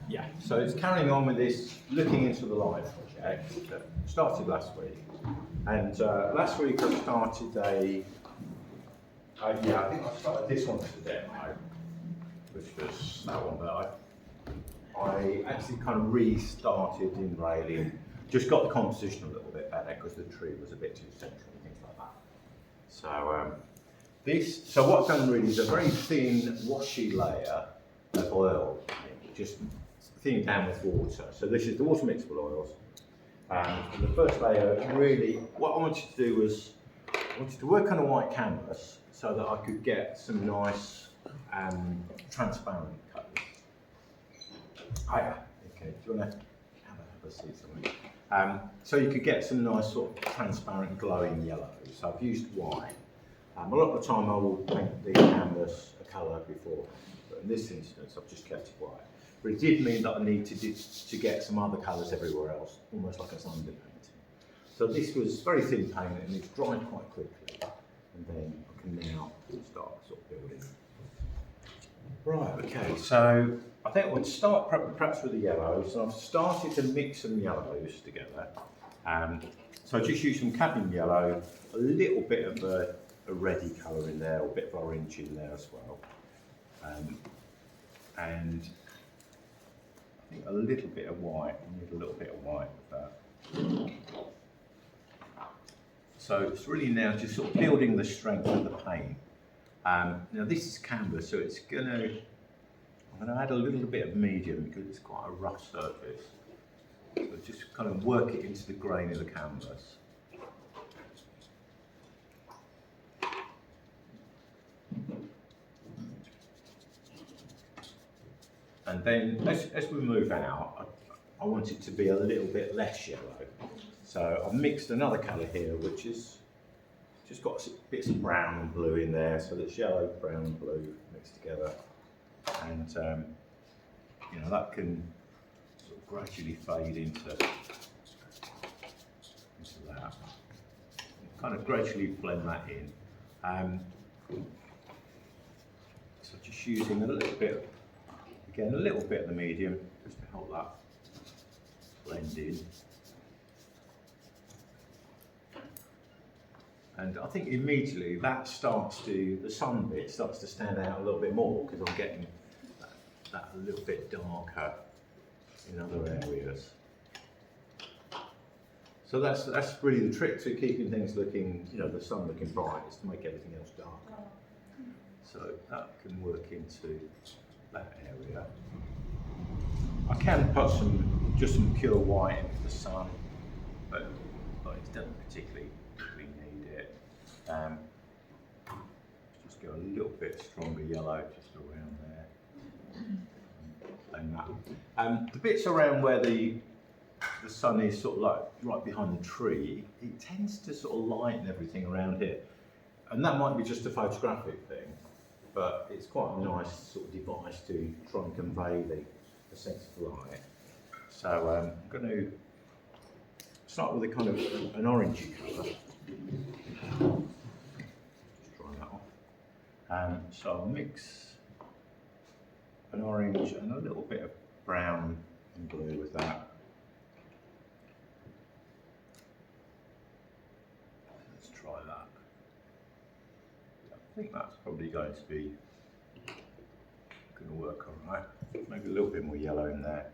Yeah, so it's carrying on with this looking into the light project that started last week. And last week I started I think I started this one as a demo, which was that one, but I actually kind of restarted in railing, just got the composition a little bit better because the tree was a bit too central and things like that. So what I've done really is a very thin washy layer of oil, just thin down with water. So this is the water mixable oils. And the first layer, really, what I wanted to do was, I wanted to work on a white canvas so that I could get some nice transparent colours. Hiya. Okay, do you want to have a seat somewhere? So you could get some nice sort of transparent glowing yellow. So I've used white. A lot of the time I will paint the canvas a colour before, but in this instance I've just kept it white. But it did mean that I needed to get some other colours everywhere else, almost like a Sunday painting. So this was very thin paint and it's dried quite quickly. And then I can now start sort of building. Right, okay, so I think I would start perhaps with the yellows. So I've started to mix some yellows together. So I just use some cadmium yellow, a little bit of a reddy colour in there, or a bit of orange in there as well. And I think a little bit of white, I need a little bit of white with that. So it's really now just sort of building the strength of the paint. Now this is canvas, so I'm going to add a little bit of medium because it's quite a rough surface. So just kind of work it into the grain of the canvas. And then as we move out, I want it to be a little bit less yellow. So I've mixed another colour here, which is just got bits of brown and blue in there. So it's yellow, brown, and blue mixed together. And you know, that can sort of gradually fade into that. Kind of gradually blend that in. So just using a little bit, again, a little bit of the medium, just to help that blend in. And I think immediately that the sun bit starts to stand out a little bit more because I'm getting that a little bit darker in other areas. So that's really the trick to keeping things looking, you know, the sun looking bright, is to make everything else darker. So that can work into that area. I can put just some pure white into the sun, but it doesn't particularly need it. Just go a little bit stronger yellow just around there. And that. The bits around where the sun is sort of like right behind the tree, it tends to sort of lighten everything around here. And that might be just a photographic thing, but it's quite a nice sort of device to try and convey the sense of light. So I'm going to start with a kind of an orangey colour. Just dry that off. So I'll mix an orange and a little bit of brown and blue with that. Let's try that. I think that's probably going to work all right. Maybe a little bit more yellow in there.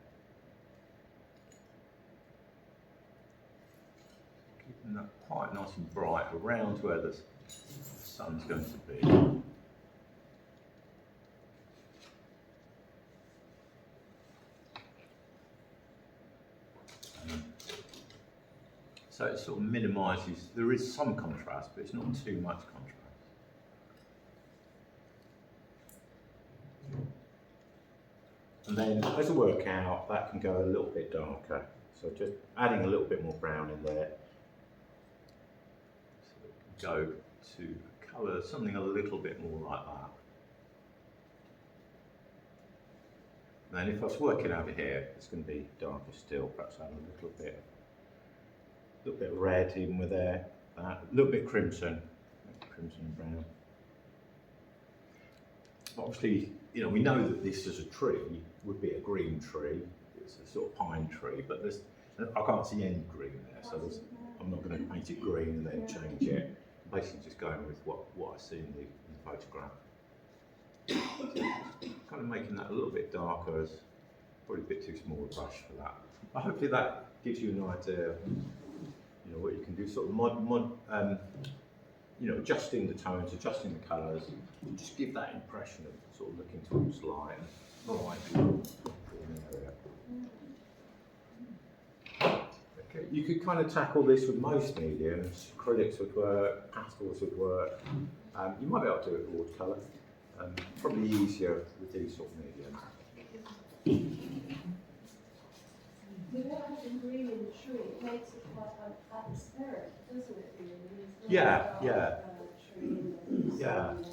Keeping that quite nice and bright around where the sun's going to be. So it sort of minimises, there is some contrast, but it's not too much contrast. And then as I work out, that can go a little bit darker. So just adding a little bit more brown in there. So it can go to colour something a little bit more like that. And then if I was working over here, it's going to be darker still. Perhaps add a little bit of red in with there. A little bit crimson and brown. obviously, you know, we know that this as a tree would be a green tree. It's a sort of pine tree, but I can't see any green there, so I'm not going to paint it green and then change it. I'm basically just going with what I see in the photograph. Kind of making that a little bit darker, as probably a bit too small a brush for that. But hopefully that gives you an idea of, you know, what you can do, sort of you know, adjusting the tones, adjusting the colours, and just give that impression of sort of looking towards light and light in the area. Okay, you could kind of tackle this with most mediums. Acrylics would work, pastels would work. You might be able to do it with watercolour. Probably easier with these sort of mediums. Without having green in the tree, it makes it quite atmospheric, doesn't it, really? Yeah. Tree in the Yeah. sun. Is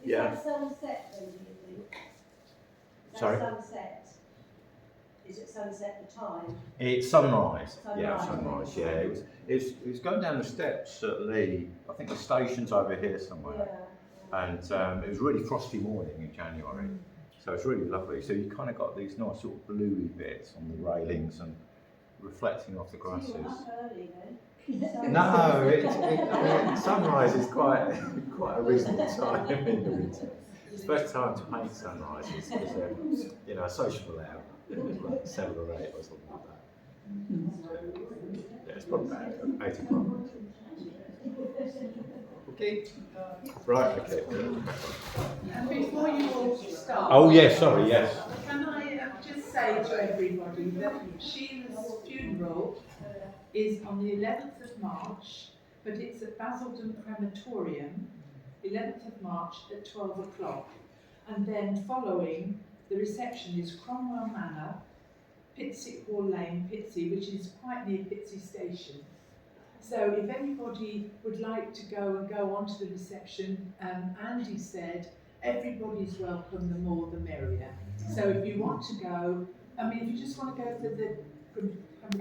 Yeah. that sunset then, do you think? Is Sorry? that sunset? Is it sunset the time? It's sunrise. Yeah, Sunrise. sunrise. Yeah, it was going down the steps at Lee. I think the station's over here somewhere. Yeah. And it was a really frosty morning in January, so it's really lovely. So you kind of got these nice sort of bluey bits on the railings and reflecting off the grasses. So you were up early then? No, I mean, sunrise is quite a reasonable time in the winter. It's the best time to paint sunrises because they're, you know, a sociable hour, like 7 or 8 or something like that. Yeah, it's probably about 8 o'clock. Okay. Right, okay. And before you all start, Oh, yes, sorry, yes. can I just say to everybody that Sheila's funeral is on the 11th of March, but it's at Basildon Crematorium, 11th of March at 12 o'clock. And then following, the reception is Cromwell Manor, Pitsey Hall Lane, Pitsey, which is quite near Pitsey Station. So if anybody would like to go on to the reception, Andy said everybody's welcome, the more the merrier. So if you want to go, I mean, if you just want to go for the